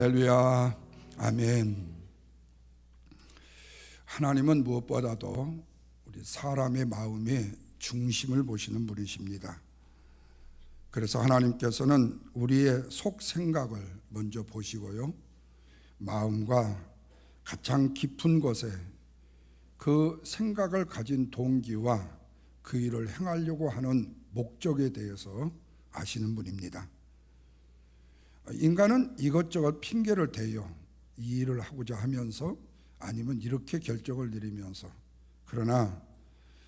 할렐루야, 아멘. 하나님은 무엇보다도 우리 사람의 마음의 중심을 보시는 분이십니다. 그래서 하나님께서는 우리의 속 생각을 먼저 보시고요, 마음과 가장 깊은 곳에 그 생각을 가진 동기와 그 일을 행하려고 하는 목적에 대해서 아시는 분입니다. 인간은 이것저것 핑계를 대요. 이 일을 하고자 하면서, 아니면 이렇게 결정을 내리면서. 그러나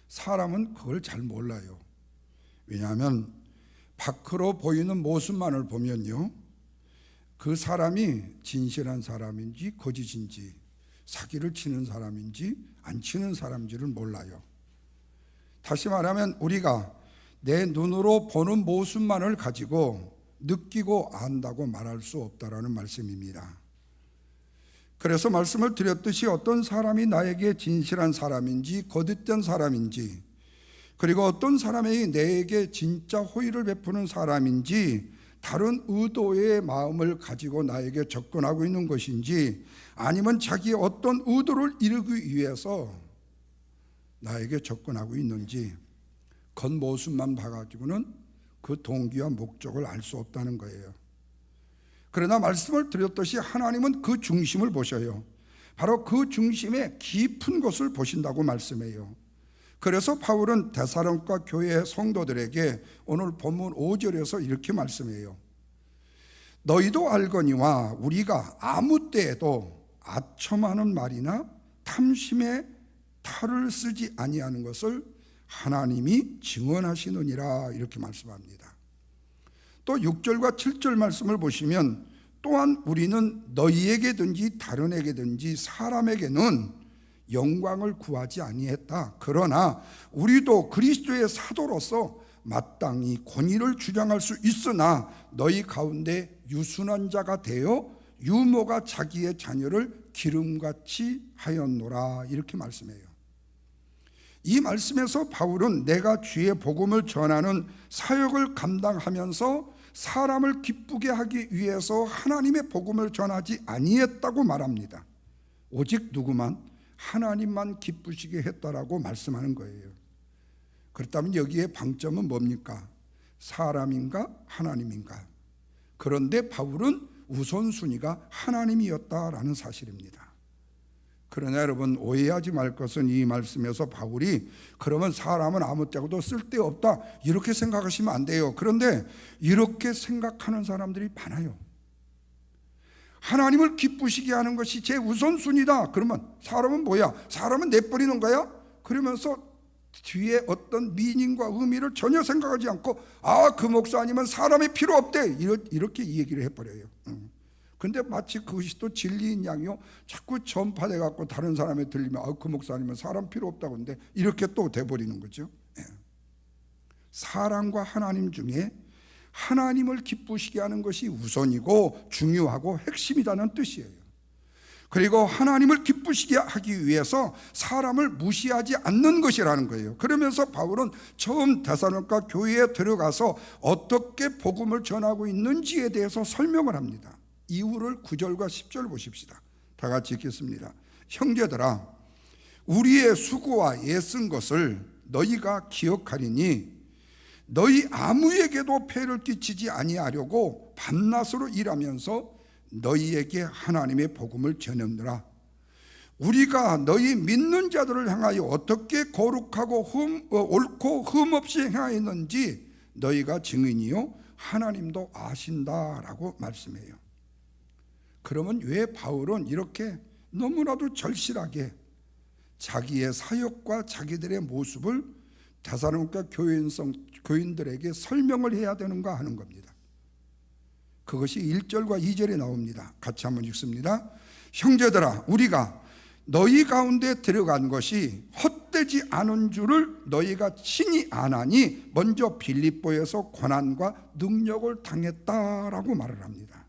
사람은 그걸 잘 몰라요. 왜냐하면 밖으로 보이는 모습만을 보면요, 그 사람이 진실한 사람인지 거짓인지, 사기를 치는 사람인지 안 치는 사람인지를 몰라요. 다시 말하면 우리가 내 눈으로 보는 모습만을 가지고 느끼고 안다고 말할 수 없다라는 말씀입니다. 그래서 말씀을 드렸듯이 어떤 사람이 나에게 진실한 사람인지 거짓된 사람인지, 그리고 어떤 사람이 내게 진짜 호의를 베푸는 사람인지, 다른 의도의 마음을 가지고 나에게 접근하고 있는 것인지, 아니면 자기의 어떤 의도를 이루기 위해서 나에게 접근하고 있는지, 겉모습만 봐가지고는 그 동기와 목적을 알 수 없다는 거예요. 그러나 말씀을 드렸듯이 하나님은 그 중심을 보셔요. 바로 그 중심의 깊은 곳을 보신다고 말씀해요. 그래서 바울은 데살로니가 교회 성도들에게 오늘 본문 5절에서 이렇게 말씀해요. 너희도 알거니와 우리가 아무 때에도 아첨하는 말이나 탐심의 탈을 쓰지 아니하는 것을 하나님이 증언하시느니라, 이렇게 말씀합니다. 또 6절과 7절 말씀을 보시면, 또한 우리는 너희에게든지 다른에게든지 사람에게는 영광을 구하지 아니했다. 그러나 우리도 그리스도의 사도로서 마땅히 권위를 주장할 수 있으나 너희 가운데 유순한 자가 되어 유모가 자기의 자녀를 기름같이 하였노라, 이렇게 말씀해요. 이 말씀에서 바울은 내가 주의 복음을 전하는 사역을 감당하면서 사람을 기쁘게 하기 위해서 하나님의 복음을 전하지 아니했다고 말합니다. 오직 누구만? 하나님만 기쁘시게 했다라고 말씀하는 거예요. 그렇다면 여기에 방점은 뭡니까? 사람인가 하나님인가? 그런데 바울은 우선순위가 하나님이었다라는 사실입니다. 그러나 여러분, 오해하지 말 것은 이 말씀에서 바울이 그러면 사람은 아무 때고도 쓸데없다 이렇게 생각하시면 안 돼요. 그런데 이렇게 생각하는 사람들이 많아요. 하나님을 기쁘시게 하는 것이 제 우선순위다. 그러면 사람은 뭐야? 사람은 내버리는 거야? 그러면서 뒤에 어떤 미닝과 의미를 전혀 생각하지 않고, 그 목사 아니면 사람이 필요 없대, 이렇게 이 얘기를 해버려요. 근데 마치 그것이 또 진리인 양이요, 자꾸 전파돼 갖고 다른 사람에 들리면 그 목사 아니면 사람 필요 없다고 하는데, 이렇게 또 돼버리는 거죠. 사람과 하나님 중에 하나님을 기쁘시게 하는 것이 우선이고 중요하고 핵심이라는 뜻이에요. 그리고 하나님을 기쁘시게 하기 위해서 사람을 무시하지 않는 것이라는 거예요. 그러면서 바울은 처음 데살로니가 교회에 들어가서 어떻게 복음을 전하고 있는지에 대해서 설명을 합니다. 이후를 9절과 10절 보십시다. 다 같이 읽겠습니다. 형제들아, 우리의 수고와 애쓴 것을 너희가 기억하리니 너희 아무에게도 폐를 끼치지 아니하려고 밤낮으로 일하면서 너희에게 하나님의 복음을 전하느라. 우리가 너희 믿는 자들을 향하여 어떻게 거룩하고 옳고 흠없이 행하였는지 너희가 증인이요 하나님도 아신다라고 말씀해요. 그러면 왜 바울은 이렇게 너무나도 절실하게 자기의 사역과 자기들의 모습을 데살로니가 교인들에게 설명을 해야 되는가 하는 겁니다. 그것이 1절과 2절에 나옵니다. 같이 한번 읽습니다. 형제들아, 우리가 너희 가운데 들어간 것이 헛되지 않은 줄을 너희가 친히 아나니 먼저 빌립보에서 고난과 능력을 당했다라고 말을 합니다.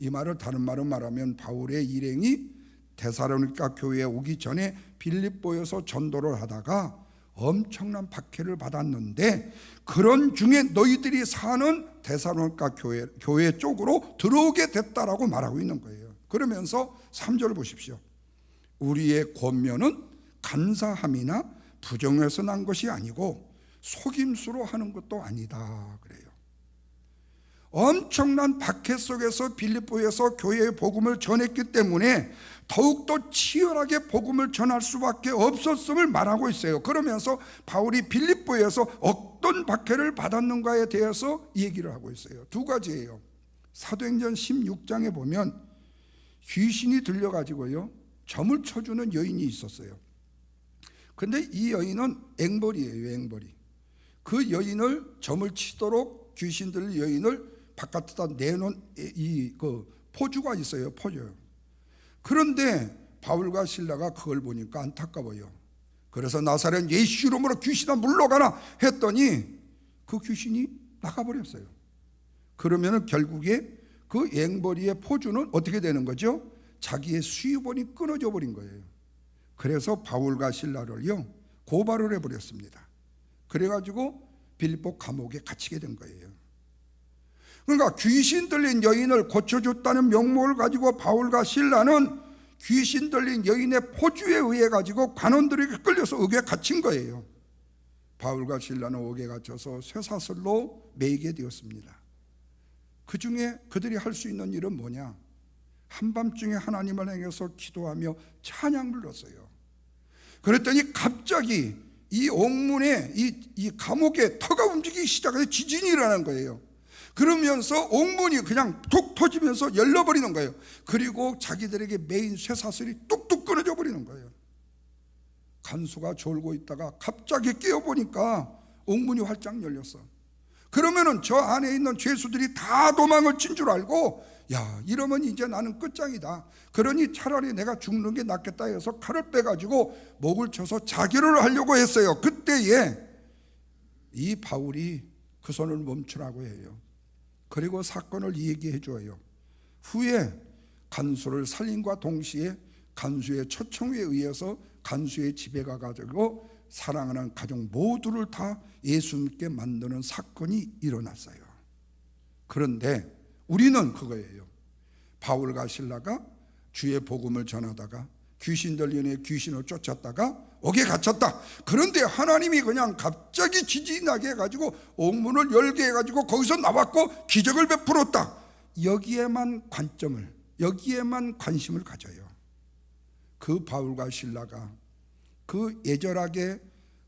이 말을 다른 말로 말하면 바울의 일행이 데살로니가 교회에 오기 전에 빌립보에서 전도를 하다가 엄청난 박해를 받았는데 그런 중에 너희들이 사는 데살로니가 교회 쪽으로 들어오게 됐다라고 말하고 있는 거예요. 그러면서 3절 보십시오. 우리의 권면은 간사함이나 부정에서 난 것이 아니고 속임수로 하는 것도 아니다 그래요. 엄청난 박해 속에서 빌립보에서 교회의 복음을 전했기 때문에 더욱더 치열하게 복음을 전할 수밖에 없었음을 말하고 있어요. 그러면서 바울이 빌립보에서 어떤 박해를 받았는가에 대해서 얘기를 하고 있어요. 두 가지예요. 사도행전 16장에 보면 귀신이 들려가지고요 점을 쳐주는 여인이 있었어요. 근데 이 여인은 앵벌이에요. 앵벌이. 그 여인을 점을 치도록 귀신 들린 여인을 바깥에다 내놓은 그 포주가 있어요. 포주. 그런데 바울과 실라가 그걸 보니까 안타까워요. 그래서 나사렛 예수 이름으로 귀신아 물러가라 했더니 그 귀신이 나가버렸어요. 그러면 결국에 그 앵벌이의 포주는 어떻게 되는 거죠? 자기의 수입원이 끊어져 버린 거예요. 그래서 바울과 실라를요 고발을 해버렸습니다. 그래가지고 빌립보 감옥에 갇히게 된 거예요. 그러니까 귀신 들린 여인을 고쳐줬다는 명목을 가지고 바울과 실라는 귀신 들린 여인의 포주에 의해 가지고 관원들에게 끌려서 옥에 갇힌 거예요. 바울과 실라는 옥에 갇혀서 쇠사슬로 매이게 되었습니다. 그 중에 그들이 할 수 있는 일은 뭐냐? 한밤중에 하나님을 향해서 기도하며 찬양 불렀어요. 그랬더니 갑자기 이 옥문에 이 감옥에 터가 움직이기 시작해서 지진이 일어나는 거예요. 그러면서 옥문이 그냥 툭 터지면서 열려버리는 거예요. 그리고 자기들에게 메인 쇠사슬이 뚝뚝 끊어져 버리는 거예요. 간수가 졸고 있다가 갑자기 깨어보니까 옥문이 활짝 열렸어. 그러면은 저 안에 있는 죄수들이 다 도망을 친 줄 알고 야 이러면 이제 나는 끝장이다. 그러니 차라리 내가 죽는 게 낫겠다 해서 칼을 빼가지고 목을 쳐서 자결을 하려고 했어요. 그때에 이 바울이 그 손을 멈추라고 해요. 그리고 사건을 얘기해 줘요. 후에 간수를 살림과 동시에 간수의 초청에 의해서 간수의 집에 가가지고 사랑하는 가족 모두를 다 예수 믿게 만드는 사건이 일어났어요. 그런데 우리는 그거예요. 바울과 실라가 주의 복음을 전하다가 귀신 들린 귀신을 쫓았다가 옥에 갇혔다. 그런데 하나님이 그냥 갑자기 지진이 나게 해가지고 옥문을 열게 해가지고 거기서 나왔고 기적을 베풀었다. 여기에만 관점을, 여기에만 관심을 가져요. 그 바울과 실라가 그 애절하게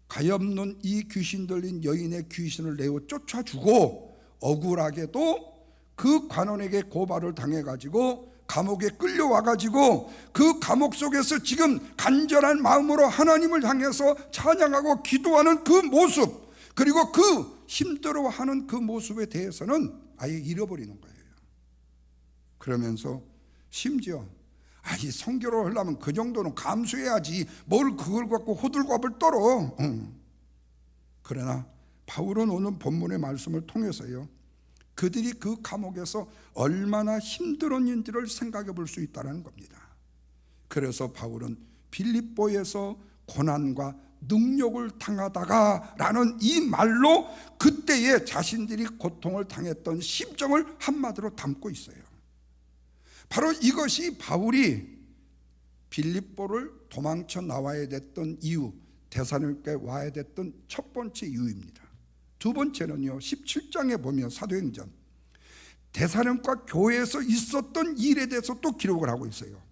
가엾는 이 귀신 들린 여인의 귀신을 내어 쫓아주고 억울하게도 그 관원에게 고발을 당해가지고 감옥에 끌려와가지고 그 감옥 속에서 지금 간절한 마음으로 하나님을 향해서 찬양하고 기도하는 그 모습, 그리고 그 힘들어하는 그 모습에 대해서는 아예 잃어버리는 거예요. 그러면서 심지어 이 선교를 하려면 그 정도는 감수해야지 뭘 그걸 갖고 호들갑을 떨어. 그러나 바울은 오늘 본문의 말씀을 통해서요 그들이 그 감옥에서 얼마나 힘들었는지를 생각해 볼 수 있다는 겁니다. 그래서 바울은 빌립보에서 고난과 능욕을 당하다가 라는 이 말로 그때의 자신들이 고통을 당했던 심정을 한마디로 담고 있어요. 바로 이것이 바울이 빌립보를 도망쳐 나와야 됐던 이유, 데살로니가에 와야 됐던 첫 번째 이유입니다. 두 번째는요 17장에 보면 사도행전 데살로니가 교회에서 있었던 일에 대해서 또 기록을 하고 있어요.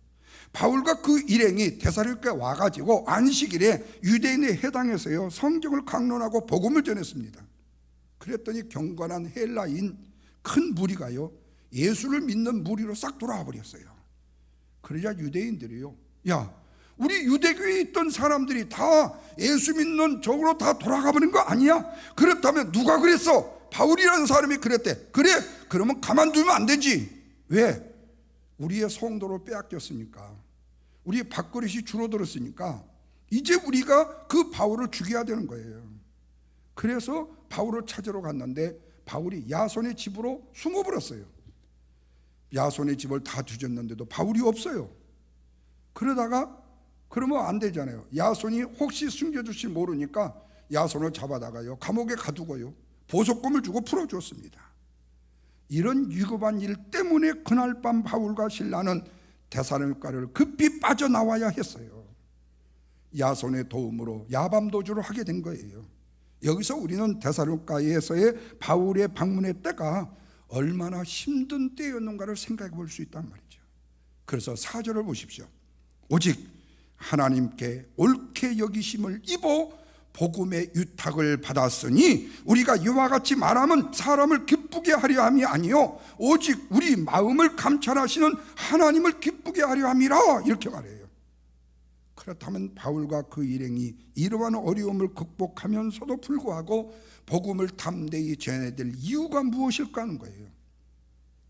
바울과 그 일행이 데살로니가에 와가지고 안식일에 유대인의 회당에서요 성경을 강론하고 복음을 전했습니다. 그랬더니 경건한 헬라인 큰 무리가요 예수를 믿는 무리로 싹 돌아와 버렸어요. 그러자 유대인들이요 야 우리 유대교에 있던 사람들이 다 예수 믿는 쪽으로 다 돌아가 버린 거 아니야? 그렇다면 누가 그랬어? 바울이라는 사람이 그랬대. 그래? 그러면 가만두면 안 되지. 왜? 우리의 성도를 빼앗겼으니까, 우리의 밥그릇이 줄어들었으니까 이제 우리가 그 바울을 죽여야 되는 거예요. 그래서 바울을 찾으러 갔는데 바울이 야손의 집으로 숨어버렸어요. 야손의 집을 다 뒤졌는데도 바울이 없어요. 그러다가 그러면 안 되잖아요. 야손이 혹시 숨겨줄지 모르니까 야손을 잡아다가요 감옥에 가두고요 보석금을 주고 풀어줬습니다. 이런 위급한 일 때문에 그날 밤 바울과 실라는 데살로니가를 급히 빠져나와야 했어요. 야손의 도움으로 야밤도주를 하게 된 거예요. 여기서 우리는 데살로니가에서의 바울의 방문의 때가 얼마나 힘든 때였는가를 생각해 볼 수 있단 말이죠. 그래서 4절을 보십시오. 오직 하나님께 옳게 여기심을 입어 복음의 유탁을 받았으니 우리가 이와 같이 말하면 사람을 기쁘게 하려 함이 아니요 오직 우리 마음을 감찰하시는 하나님을 기쁘게 하려 함이라, 이렇게 말해요. 그렇다면 바울과 그 일행이 이러한 어려움을 극복하면서도 불구하고 복음을 담대히 전해야 될 이유가 무엇일까 하는 거예요.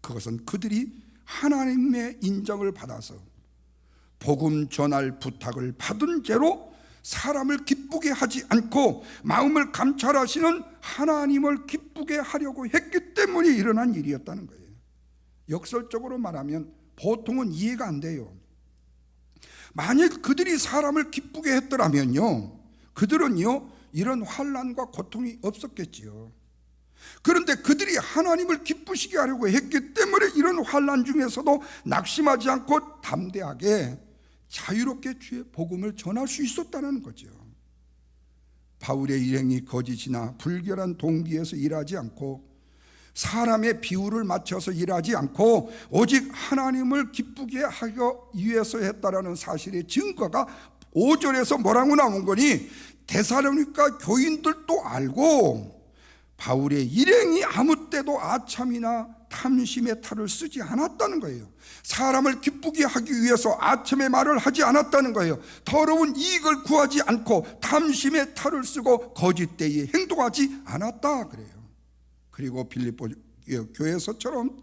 그것은 그들이 하나님의 인정을 받아서 복음 전할 부탁을 받은 죄로 사람을 기쁘게 하지 않고 마음을 감찰하시는 하나님을 기쁘게 하려고 했기 때문에 일어난 일이었다는 거예요. 역설적으로 말하면 보통은 이해가 안 돼요. 만약 그들이 사람을 기쁘게 했더라면요 그들은요 이런 환난과 고통이 없었겠지요. 그런데 그들이 하나님을 기쁘시게 하려고 했기 때문에 이런 환난 중에서도 낙심하지 않고 담대하게 자유롭게 주의 복음을 전할 수 있었다는 거죠. 바울의 일행이 거짓이나 불결한 동기에서 일하지 않고 사람의 비율을 맞춰서 일하지 않고 오직 하나님을 기쁘게 하기 위해서 했다라는 사실의 증거가 5절에서 뭐라고 나온 거니, 데살로니가 교인들도 알고 바울의 일행이 아무 때도 아첨이나 탐심의 탈을 쓰지 않았다는 거예요. 사람을 기쁘게 하기 위해서 아첨의 말을 하지 않았다는 거예요. 더러운 이익을 구하지 않고 탐심의 탈을 쓰고 거짓되이 행동하지 않았다 그래요. 그리고 빌립보 교회에서처럼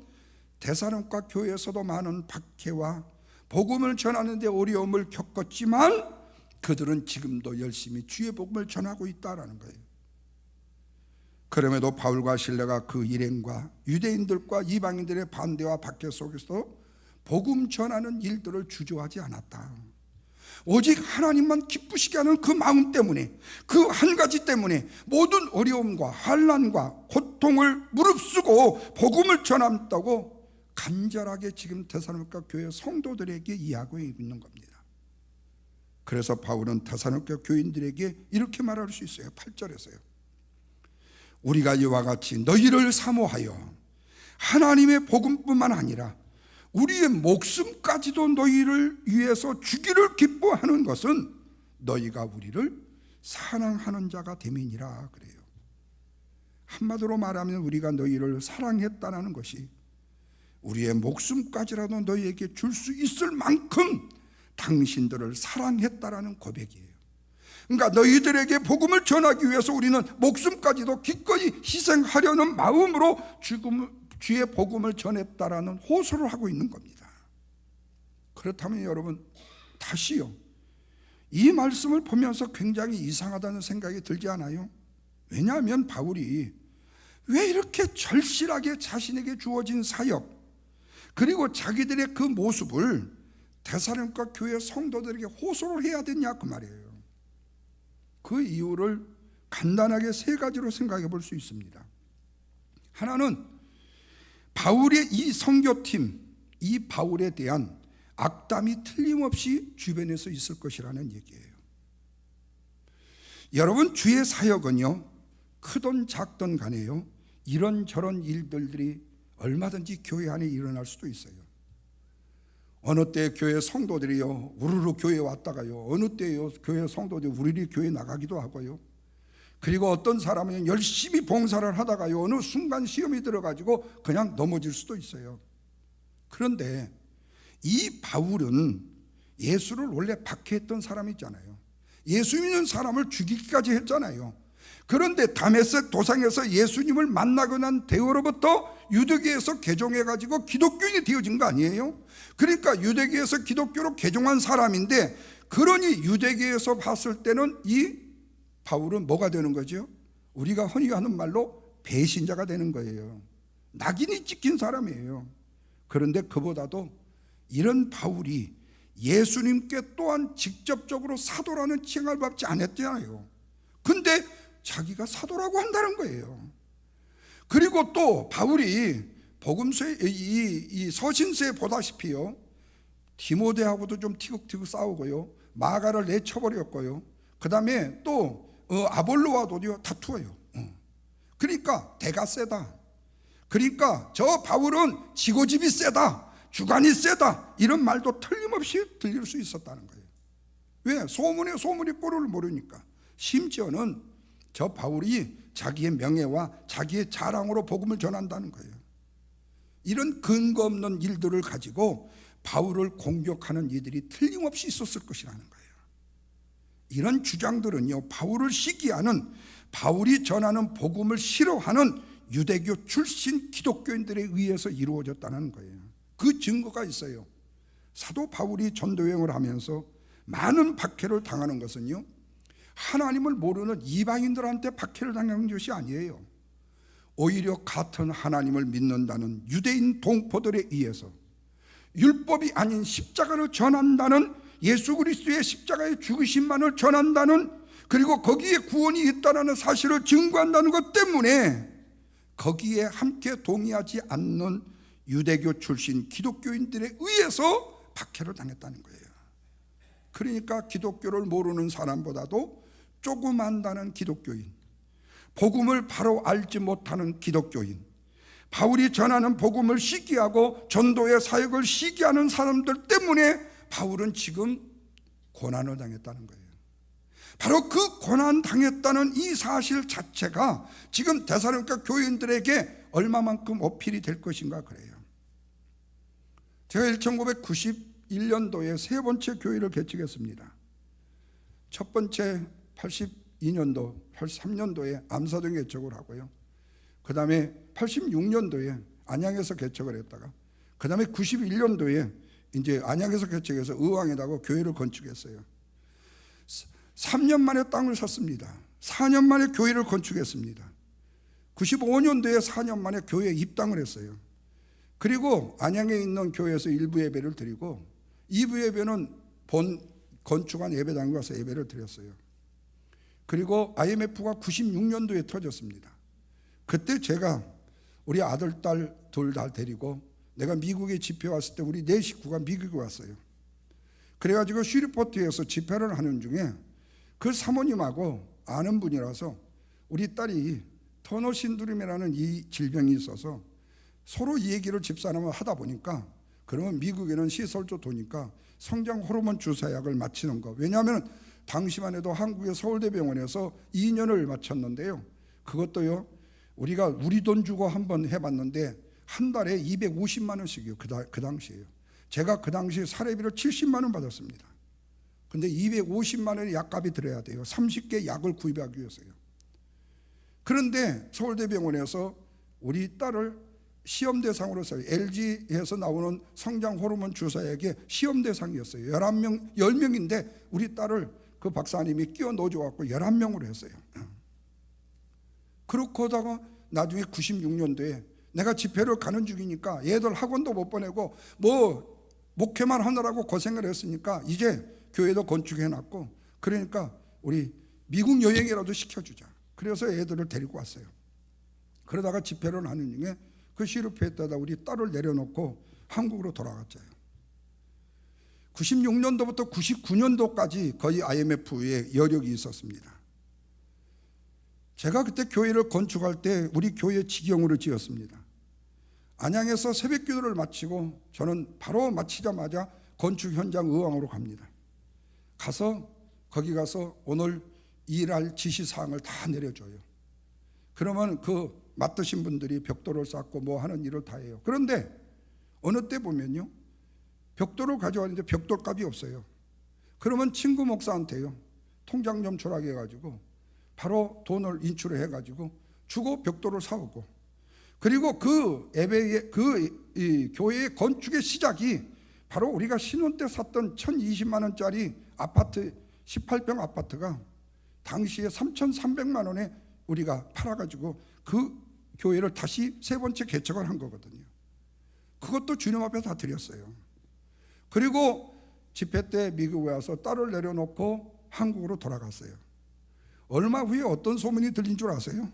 데살로니가 교회에서도 많은 박해와 복음을 전하는 데 어려움을 겪었지만 그들은 지금도 열심히 주의 복음을 전하고 있다라는 거예요. 그럼에도 바울과 실라가 그 일행과 유대인들과 이방인들의 반대와 박해 속에서 복음 전하는 일들을 주저하지 않았다. 오직 하나님만 기쁘시게 하는 그 마음 때문에, 그 한 가지 때문에 모든 어려움과 환난과 고통을 무릅쓰고 복음을 전한다고 간절하게 지금 데살로니가 교회 성도들에게 이야기하고 있는 겁니다. 그래서 바울은 데살로니가 교인들에게 이렇게 말할 수 있어요. 8절에서요. 우리가 이와 같이 너희를 사모하여 하나님의 복음뿐만 아니라 우리의 목숨까지도 너희를 위해서 주기를 기뻐하는 것은 너희가 우리를 사랑하는 자가 됨이니라 그래요. 한마디로 말하면 우리가 너희를 사랑했다는 것이 우리의 목숨까지라도 너희에게 줄 수 있을 만큼 당신들을 사랑했다라는 고백이에요. 그러니까 너희들에게 복음을 전하기 위해서 우리는 목숨까지도 기꺼이 희생하려는 마음으로 주의 복음을 전했다라는 호소를 하고 있는 겁니다. 그렇다면 여러분, 다시요, 이 말씀을 보면서 굉장히 이상하다는 생각이 들지 않아요? 왜냐하면 바울이 왜 이렇게 절실하게 자신에게 주어진 사역 그리고 자기들의 그 모습을 데살로니가 교회 성도들에게 호소를 해야 되냐 그 말이에요. 그 이유를 간단하게 세 가지로 생각해 볼 수 있습니다. 하나는 바울의 이 선교팀, 이 바울에 대한 악담이 틀림없이 주변에서 있을 것이라는 얘기예요. 여러분, 주의 사역은요, 크든 작든 간에요, 이런저런 일들이 얼마든지 교회 안에 일어날 수도 있어요. 어느 때 교회 성도들이요 우르르 교회 왔다가요, 어느 때요 교회 성도들이 우리리 교회 나가기도 하고요. 그리고 어떤 사람은 열심히 봉사를 하다가요 어느 순간 시험이 들어가지고 그냥 넘어질 수도 있어요. 그런데 이 바울은 예수를 원래 박해했던 사람이잖아요. 예수 믿는 사람을 죽이기까지 했잖아요. 그런데 다메섹 도상에서 예수님을 만나고 난 대후로부터 유대교에서 개종해가지고 기독교인이 되어진 거 아니에요? 그러니까 유대교에서 기독교로 개종한 사람인데, 그러니 유대교에서 봤을 때는 이 바울은 뭐가 되는 거죠? 우리가 흔히 하는 말로 배신자가 되는 거예요. 낙인이 찍힌 사람이에요. 그런데 그보다도 이런 바울이 예수님께 또한 직접적으로 사도라는 칭을 받지 않았잖아요. 근데 자기가 사도라고 한다는 거예요. 그리고 또 바울이 복음서에 이 서신서에 보다시피요, 디모데하고도 좀 티격태격 싸우고요, 마가를 내쳐버렸고요, 그 다음에 또 아볼로와도요 다투어요. 그러니까 대가 세다, 그러니까 저 바울은 지고집이 세다, 주관이 세다, 이런 말도 틀림없이 들릴 수 있었다는 거예요. 왜? 소문이 꼴을 모르니까. 심지어는 저 바울이 자기의 명예와 자기의 자랑으로 복음을 전한다는 거예요. 이런 근거 없는 일들을 가지고 바울을 공격하는 이들이 틀림없이 있었을 것이라는 거예요. 이런 주장들은요, 바울을 시기하는, 바울이 전하는 복음을 싫어하는 유대교 출신 기독교인들에 의해서 이루어졌다는 거예요. 그 증거가 있어요. 사도 바울이 전도여행을 하면서 많은 박해를 당하는 것은요, 하나님을 모르는 이방인들한테 박해를 당하는 것이 아니에요. 오히려 같은 하나님을 믿는다는 유대인 동포들에 의해서 율법이 아닌 십자가를 전한다는, 예수 그리스도의 십자가의 죽으심만을 전한다는, 그리고 거기에 구원이 있다는 사실을 증거한다는 것 때문에 거기에 함께 동의하지 않는 유대교 출신 기독교인들에 의해서 박해를 당했다는 거예요. 그러니까 기독교를 모르는 사람보다도 조금 안다는 기독교인, 복음을 바로 알지 못하는 기독교인, 바울이 전하는 복음을 시기하고 전도의 사역을 시기하는 사람들 때문에 바울은 지금 고난을 당했다는 거예요. 바로 그 고난 당했다는 이 사실 자체가 지금 데살로니가 교인들에게 얼마만큼 어필이 될 것인가 그래요. 제가 1991년도에 세 번째 교회를 개척했습니다. 첫 번째 82년도, 83년도에 암사동 개척을 하고요, 그 다음에 86년도에 안양에서 개척을 했다가, 그 다음에 91년도에 이제 안양에서 개척해서 의왕에다가 교회를 건축했어요. 3년 만에 땅을 샀습니다. 4년 만에 교회를 건축했습니다. 95년도에 4년 만에 교회에 입당을 했어요. 그리고 안양에 있는 교회에서 일부 예배를 드리고 2부 예배는 본 건축한 예배당에 가서 예배를 드렸어요. 그리고 IMF가 96년도에 터졌습니다. 그때 제가 우리 아들, 딸 둘 다 데리고 내가 미국에 집회 왔을 때 우리 네 식구가 미국에 왔어요. 그래가지고 슈리포트에서 집회를 하는 중에 그 사모님하고 아는 분이라서 우리 딸이 터너 신두림이라는 이 질병이 있어서 서로 이 얘기를 집사람을 하다 보니까, 그러면 미국에는 시설도 도니까 성장 호르몬 주사약을 맞히는 거, 왜냐하면 당시만 해도 한국의 서울대병원에서 2년을 마쳤는데요, 그것도요 우리가 우리 돈 주고 한번 해봤는데 한 달에 250만 원씩이요. 그 당시에요. 제가 그 당시에 사례비를 70만 원 받았습니다. 근데 250만 원의 약값이 들어야 돼요. 30개 약을 구입하기 위해서요. 그런데 서울대병원에서 우리 딸을 시험 대상으로서 LG에서 나오는 성장 호르몬 주사약의 시험 대상이었어요. 10명인데 우리 딸을 그 박사님이 끼워 넣어줘갖고 11명으로 했어요. 그렇고 하다가 나중에 96년도에 내가 집회를 가는 중이니까 얘들 학원도 못 보내고 뭐 목회만 하느라고 고생을 했으니까 이제 교회도 건축해놨고, 그러니까 우리 미국 여행이라도 시켜주자. 그래서 애들을 데리고 왔어요. 그러다가 집회를 하는 중에 그 시루페에다가 우리 딸을 내려놓고 한국으로 돌아갔어요. 96년도부터 99년도까지 거의 IMF에 여력이 있었습니다. 제가 그때 교회를 건축할 때 우리 교회 직영으로 지었습니다. 안양에서 새벽 기도를 마치고 저는 바로 마치자마자 건축 현장 의왕으로 갑니다. 가서 거기 가서 오늘 일할 지시사항을 다 내려줘요. 그러면 그 맡으신 분들이 벽돌을 쌓고 뭐 하는 일을 다 해요. 그런데 어느 때 보면요, 벽돌을 가져왔는데 벽돌값이 없어요. 그러면 친구 목사한테요, 통장 좀 주라고 해가지고 바로 돈을 인출을 해가지고 주고 벽돌을 사오고, 그리고 그 예배의 이 교회의 건축의 시작이 바로 우리가 신혼 때 샀던 1020만 원짜리 아파트 18평 아파트가 당시에 3,300만 원에 우리가 팔아가지고 그 교회를 다시 세 번째 개척을 한 거거든요. 그것도 주님 앞에 다 드렸어요. 그리고 집회 때 미국에 와서 딸을 내려놓고 한국으로 돌아갔어요. 얼마 후에 어떤 소문이 들린 줄 아세요?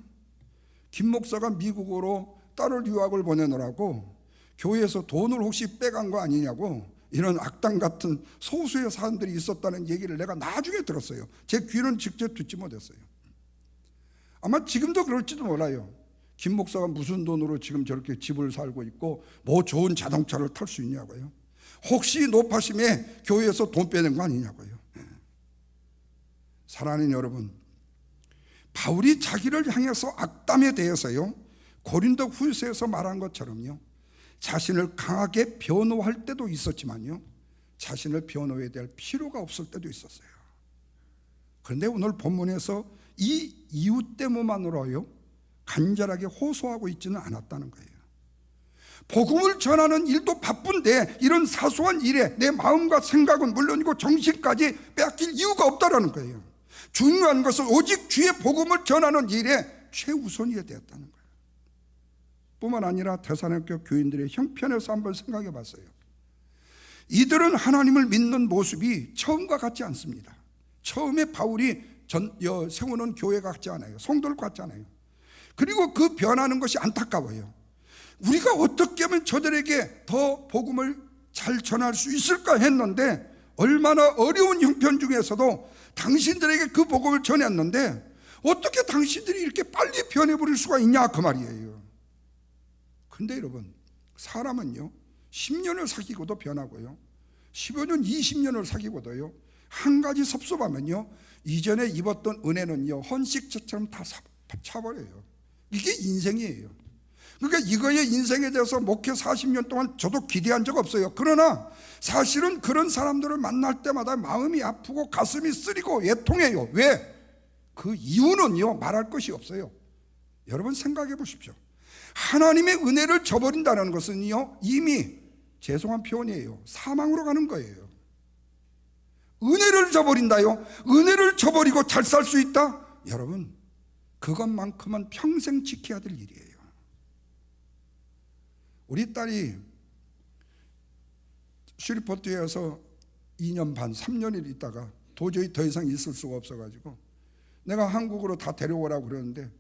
김 목사가 미국으로 딸을 유학을 보내느라고 교회에서 돈을 혹시 빼간 거 아니냐고 이런 악당 같은 소수의 사람들이 있었다는 얘기를 내가 나중에 들었어요. 제 귀는 직접 듣지 못했어요. 아마 지금도 그럴지도 몰라요. 김 목사가 무슨 돈으로 지금 저렇게 집을 살고 있고 뭐 좋은 자동차를 탈 수 있냐고요. 혹시 노파심에 교회에서 돈 빼낸 거 아니냐고요. 사랑하는 여러분, 바울이 자기를 향해서 악담에 대해서요, 고린도 후서에서 말한 것처럼요, 자신을 강하게 변호할 때도 있었지만요, 자신을 변호해야 될 필요가 없을 때도 있었어요. 그런데 오늘 본문에서 이 이유 때문만으로요 간절하게 호소하고 있지는 않았다는 거예요. 복음을 전하는 일도 바쁜데 이런 사소한 일에 내 마음과 생각은 물론이고 정신까지 빼앗길 이유가 없다라는 거예요. 중요한 것은 오직 주의 복음을 전하는 일에 최우선이어야 되었다는 거예요. 뿐만 아니라 데살로니가 교인들의 형편에서 한번 생각해 봤어요. 이들은 하나님을 믿는 모습이 처음과 같지 않습니다. 처음에 바울이 세우는 교회가 같지 않아요. 성도를 같지 않아요. 그리고 그 변하는 것이 안타까워요. 우리가 어떻게 하면 저들에게 더 복음을 잘 전할 수 있을까 했는데, 얼마나 어려운 형편 중에서도 당신들에게 그 복음을 전했는데 어떻게 당신들이 이렇게 빨리 변해버릴 수가 있냐 그 말이에요. 근데 여러분, 사람은요 10년을 사귀고도 변하고요 15년 20년을 사귀고도요 한 가지 섭섭하면요 이전에 입었던 은혜는요 헌식처럼 다 차버려요. 이게 인생이에요. 그러니까 이거의 인생에 대해서 목회 40년 동안 저도 기대한 적 없어요. 그러나 사실은 그런 사람들을 만날 때마다 마음이 아프고 가슴이 쓰리고 애통해요. 왜? 그 이유는요 말할 것이 없어요. 여러분 생각해 보십시오. 하나님의 은혜를 저버린다는 것은요 이미, 죄송한 표현이에요, 사망으로 가는 거예요. 은혜를 저버린다요? 은혜를 저버리고 잘 살 수 있다? 여러분, 그것만큼은 평생 지켜야 될 일이에요. 우리 딸이 슈리포트에서 2년 반, 3년을 있다가 도저히 더 이상 있을 수가 없어가지고 내가 한국으로 다 데려오라고 그러는데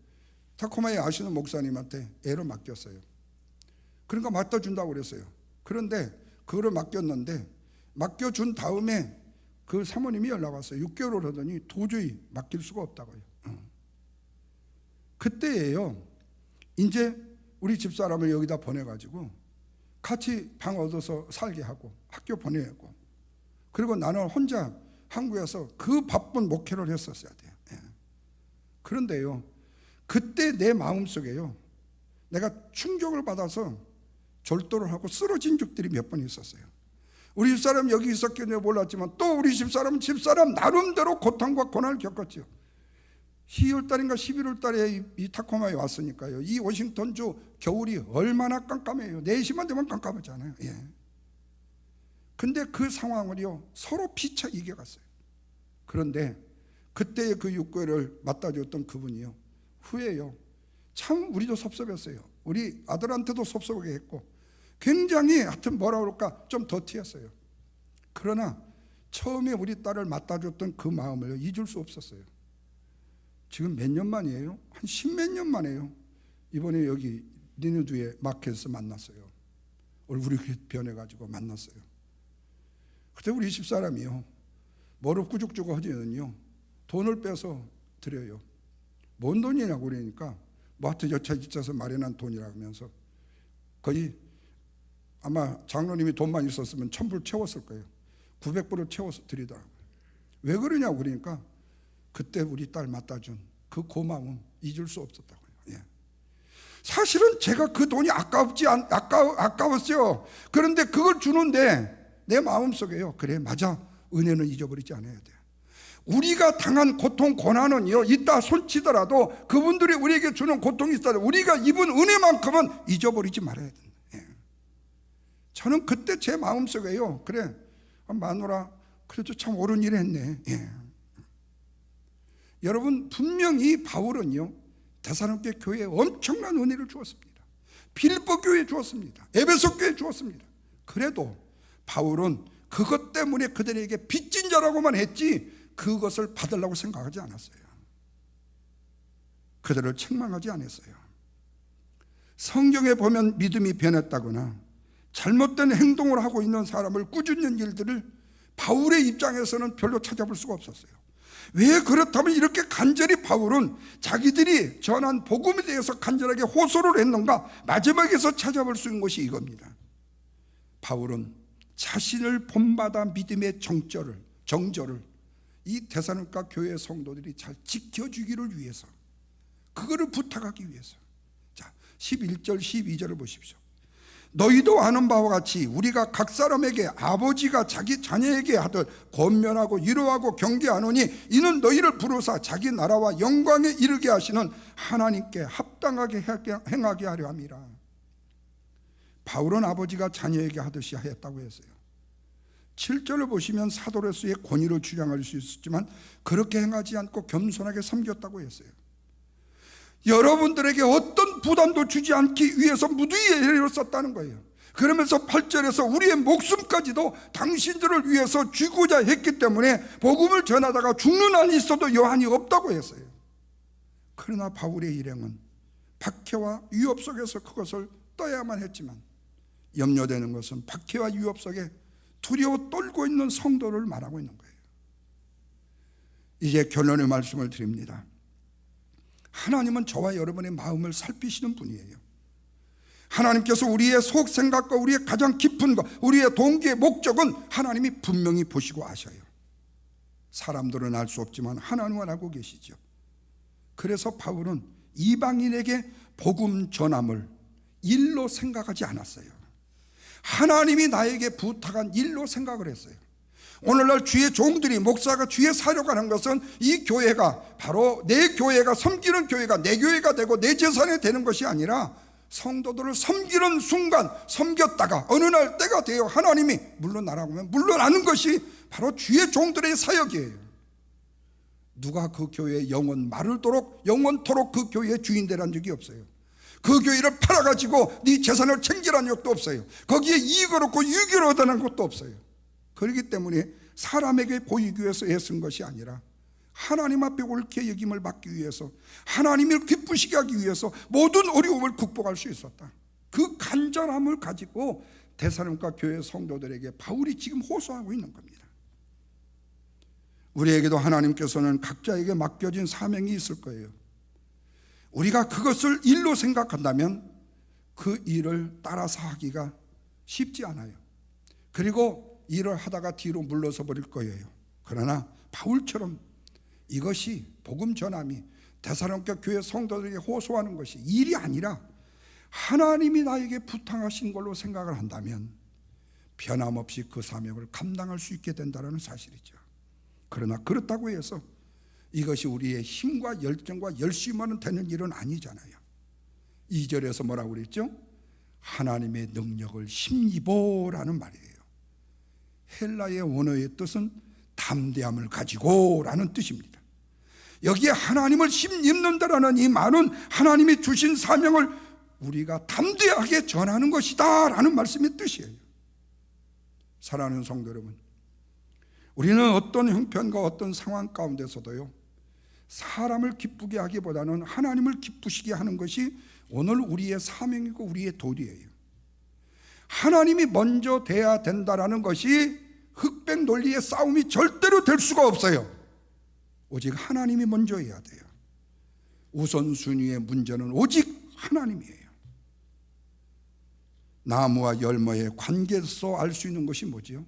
타코마에 아시는 목사님한테 애를 맡겼어요. 그러니까 맡아준다고 그랬어요. 그런데 그거를 맡겼는데 맡겨준 다음에 그 사모님이 연락 왔어요. 6개월을 하더니 도저히 맡길 수가 없다고요. 그때예요 이제 우리 집사람을 여기다 보내가지고 같이 방 얻어서 살게 하고 학교 보내고, 그리고 나는 혼자 한국에서 그 바쁜 목회를 했었어야 돼요. 그런데요 그때 내 마음속에요 내가 충격을 받아서 절도를 하고 쓰러진 적들이 몇 번 있었어요. 우리 집사람 여기 있었겠냐 몰랐지만 또 우리 집사람 나름대로 고통과 고난을 겪었죠. 12월 달인가 11월 달에 이 타코마에 왔으니까요. 이 워싱턴주 겨울이 얼마나 깜깜해요. 4시만 되면 깜깜하잖아요. 근데 그 상황을요 서로 피차 이겨갔어요. 그런데 그때의 그 6개월을 맡아줬던 그분이요 후에요 참 우리도 섭섭했어요. 우리 아들한테도 섭섭하게 했고 굉장히 하여튼 뭐라 그럴까 좀 더티했어요. 그러나 처음에 우리 딸을 맡아줬던 그 마음을 잊을 수 없었어요. 지금 몇 년 만이에요? 한 10몇 년 만에요 이번에 여기 리누드에 마켓에서 만났어요. 얼굴이 변해가지고 만났어요. 그때 우리 집사람이요 무릎 꾸죽꾸죽 허지는요 돈을 빼서 드려요. 뭔 돈이냐고 그러니까 마트 여차저차서 마련한 돈이라고 하면서 거의 아마 장로님이 돈만 있었으면 1000불 채웠을 거예요. 900불을 채워서 드리더라고요. 왜 그러냐고 그러니까 그때 우리 딸 맡아준 그 고마움 잊을 수 없었다고요. 사실은 제가 그 돈이 아까웠어요. 그런데 그걸 주는데 내 마음속에요 그래 맞아, 은혜는 잊어버리지 않아야 돼. 우리가 당한 고통 고난은요 이따 손치더라도 그분들이 우리에게 주는 고통이 있어도 우리가 입은 은혜만큼은 잊어버리지 말아야 된다. 저는 그때 제 마음속에요 그래 마누라 그래도 참 옳은 일 했네. 여러분, 분명히 바울은요 데살로니가 교회에 엄청난 은혜를 주었습니다. 빌립보 교회에 주었습니다. 에베소 교회에 주었습니다. 그래도 바울은 그것 때문에 그들에게 빚진 자라고만 했지 그것을 받으려고 생각하지 않았어요. 그들을 책망하지 않았어요. 성경에 보면 믿음이 변했다거나 잘못된 행동을 하고 있는 사람을 꾸짖는 일들을 바울의 입장에서는 별로 찾아볼 수가 없었어요. 왜 그렇다면 이렇게 간절히 바울은 자기들이 전한 복음에 대해서 간절하게 호소를 했는가? 마지막에서 찾아볼 수 있는 것이 이겁니다. 바울은 자신을 본받아 믿음의 정절을 이 데살로니가 교회 성도들이 잘 지켜주기를 위해서, 그거를 부탁하기 위해서. 자, 11절 12절을 보십시오. 너희도 아는 바와 같이 우리가 각 사람에게 아버지가 자기 자녀에게 하듯 권면하고 위로하고 경계하노니 이는 너희를 부르사 자기 나라와 영광에 이르게 하시는 하나님께 합당하게 행하게 하려 함이라. 바울은 아버지가 자녀에게 하듯이 하였다고 했어요. 7절을 보시면 사도로서의 권위를 주장할 수 있었지만 그렇게 행하지 않고 겸손하게 섬겼다고 했어요. 여러분들에게 어떤 부담도 주지 않기 위해서 무두의 예를 썼다는 거예요. 그러면서 8절에서 우리의 목숨까지도 당신들을 위해서 쥐고자 했기 때문에 복음을 전하다가 죽는 한이 있어도 여한이 없다고 했어요. 그러나 바울의 일행은 박해와 위협 속에서 그것을 떠야만 했지만 염려되는 것은 박해와 위협 속에 두려워 떨고 있는 성도를 말하고 있는 거예요. 이제 결론의 말씀을 드립니다. 하나님은 저와 여러분의 마음을 살피시는 분이에요. 하나님께서 우리의 속 생각과 우리의 가장 깊은 것, 우리의 동기의 목적은 하나님이 분명히 보시고 아셔요. 사람들은 알 수 없지만 하나님은 알고 계시죠. 그래서 바울은 이방인에게 복음 전함을 일로 생각하지 않았어요. 하나님이 나에게 부탁한 일로 생각을 했어요. 오늘날 주의 종들이, 목사가 주의 사료가 하는 것은 이 교회가 바로 내 교회가 섬기는 교회가 내 교회가 되고 내 재산이 되는 것이 아니라 성도들을 섬기는 순간, 섬겼다가 어느 날 때가 되어 하나님이 물러나라고 하면 물러나는 것이 바로 주의 종들의 사역이에요. 누가 그 교회에 영원토록 그 교회의 주인 되란 적이 없어요. 그 교회를 팔아가지고 네 재산을 챙기라는 적도 없어요. 거기에 이익을 얻고 유익을 얻어낸 것도 없어요. 그렇기 때문에 사람에게 보이기 위해서 애쓴 것이 아니라 하나님 앞에 옳게 여김을 받기 위해서, 하나님을 기쁘시게 하기 위해서 모든 어려움을 극복할 수 있었다. 그 간절함을 가지고 데살로니가 교회 성도들에게 바울이 지금 호소하고 있는 겁니다. 우리에게도 하나님께서는 각자에게 맡겨진 사명이 있을 거예요. 우리가 그것을 일로 생각한다면 그 일을 따라서 하기가 쉽지 않아요. 그리고 일을 하다가 뒤로 물러서 버릴 거예요. 그러나 바울처럼 이것이 복음 전함이 데살로니가 교회 성도들에게 호소하는 것이 일이 아니라 하나님이 나에게 부탁하신 걸로 생각을 한다면 변함없이 그 사명을 감당할 수 있게 된다는 사실이죠. 그러나 그렇다고 해서 이것이 우리의 힘과 열정과 열심으로는 되는 일은 아니잖아요. 2절에서 뭐라고 그랬죠? 하나님의 능력을 힘입어라는 말이에요. 헬라의 원어의 뜻은 담대함을 가지고 라는 뜻입니다. 여기에 하나님을 힘입는다라는 이 말은 하나님이 주신 사명을 우리가 담대하게 전하는 것이다 라는 말씀의 뜻이에요. 사랑하는 성도 여러분, 우리는 어떤 형편과 어떤 상황 가운데서도요, 사람을 기쁘게 하기보다는 하나님을 기쁘시게 하는 것이 오늘 우리의 사명이고 우리의 도리예요. 하나님이 먼저 돼야 된다라는 것이 흑백 논리의 싸움이 절대로 될 수가 없어요. 오직 하나님이 먼저여야 돼요. 우선순위의 문제는 오직 하나님이에요. 나무와 열매의 관계에서 알 수 있는 것이 뭐지요?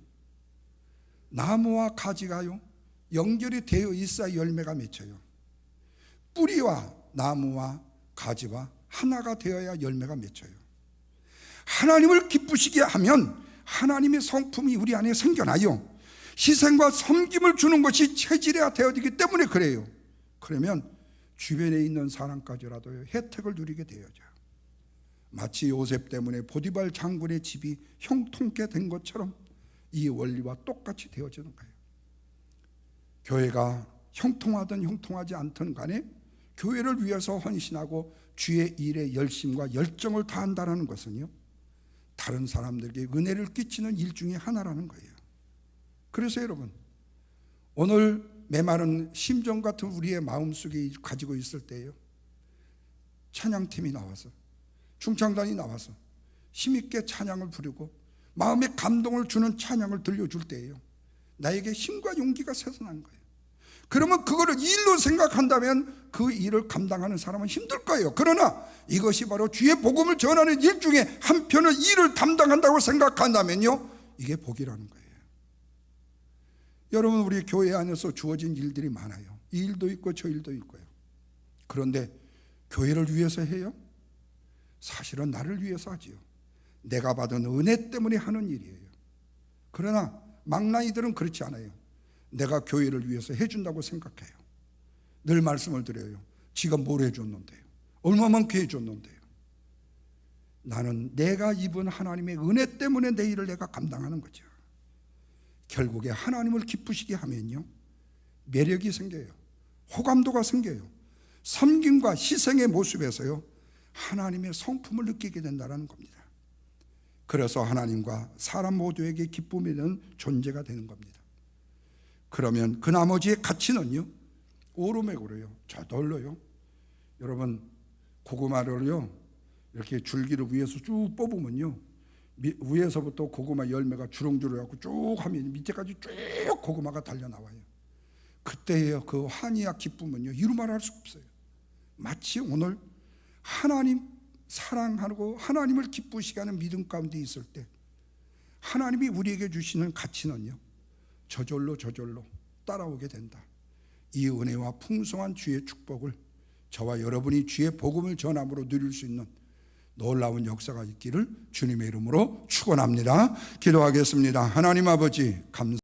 나무와 가지가요, 연결이 되어 있어야 열매가 맺혀요. 뿌리와 나무와 가지와 하나가 되어야 열매가 맺혀요. 하나님을 기쁘시게 하면 하나님의 성품이 우리 안에 생겨나요. 희생과 섬김을 주는 것이 체질화 되어지기 때문에 그래요. 그러면 주변에 있는 사람까지라도 혜택을 누리게 되어져. 마치 요셉 때문에 보디발 장군의 집이 형통케 된 것처럼 이 원리와 똑같이 되어지는 거예요. 교회가 형통하든 형통하지 않든 간에 교회를 위해서 헌신하고 주의 일에 열심과 열정을 다한다는 것은요, 다른 사람들에게 은혜를 끼치는 일 중에 하나라는 거예요. 그래서 여러분, 오늘 메마른 심정 같은 우리의 마음속에 가지고 있을 때요, 찬양팀이 나와서, 중창단이 나와서 힘있게 찬양을 부르고 마음에 감동을 주는 찬양을 들려줄 때예요, 나에게 힘과 용기가 솟아난 거예요. 그러면 그거를 일로 생각한다면 그 일을 감당하는 사람은 힘들 거예요. 그러나 이것이 바로 주의 복음을 전하는 일 중에 한편의 일을 담당한다고 생각한다면요, 이게 복이라는 거예요. 여러분, 우리 교회 안에서 주어진 일들이 많아요. 이 일도 있고 저 일도 있고요. 그런데 교회를 위해서 해요? 사실은 나를 위해서 하지요. 내가 받은 은혜 때문에 하는 일이에요. 그러나 망나니들은 그렇지 않아요. 내가 교회를 위해서 해준다고 생각해요. 늘 말씀을 드려요. 지가 뭘 해줬는데요? 얼마만큼 해줬는데요? 나는 내가 입은 하나님의 은혜 때문에 내 일을 내가 감당하는 거죠. 결국에 하나님을 기쁘시게 하면요, 매력이 생겨요. 호감도가 생겨요. 섬김과 희생의 모습에서요, 하나님의 성품을 느끼게 된다는 겁니다. 그래서 하나님과 사람 모두에게 기쁨이 되는 존재가 되는 겁니다. 그러면 그 나머지의 가치는요, 오르막으로요, 저절로요. 여러분, 고구마를요 이렇게 줄기를 위에서 쭉 뽑으면요, 위에서부터 고구마 열매가 주렁주렁 해갖고 쭉 하면 밑에까지 쭉 고구마가 달려 나와요. 그때의 그 환희와 기쁨은요, 이루 말할 수 없어요. 마치 오늘 하나님 사랑하고 하나님을 기쁘시게 하는 믿음 가운데 있을 때 하나님이 우리에게 주시는 가치는요, 저절로 따라오게 된다. 이 은혜와 풍성한 주의 축복을 저와 여러분이 주의 복음을 전함으로 누릴 수 있는 놀라운 역사가 있기를 주님의 이름으로 축원합니다. 기도하겠습니다. 하나님 아버지, 감사합니다.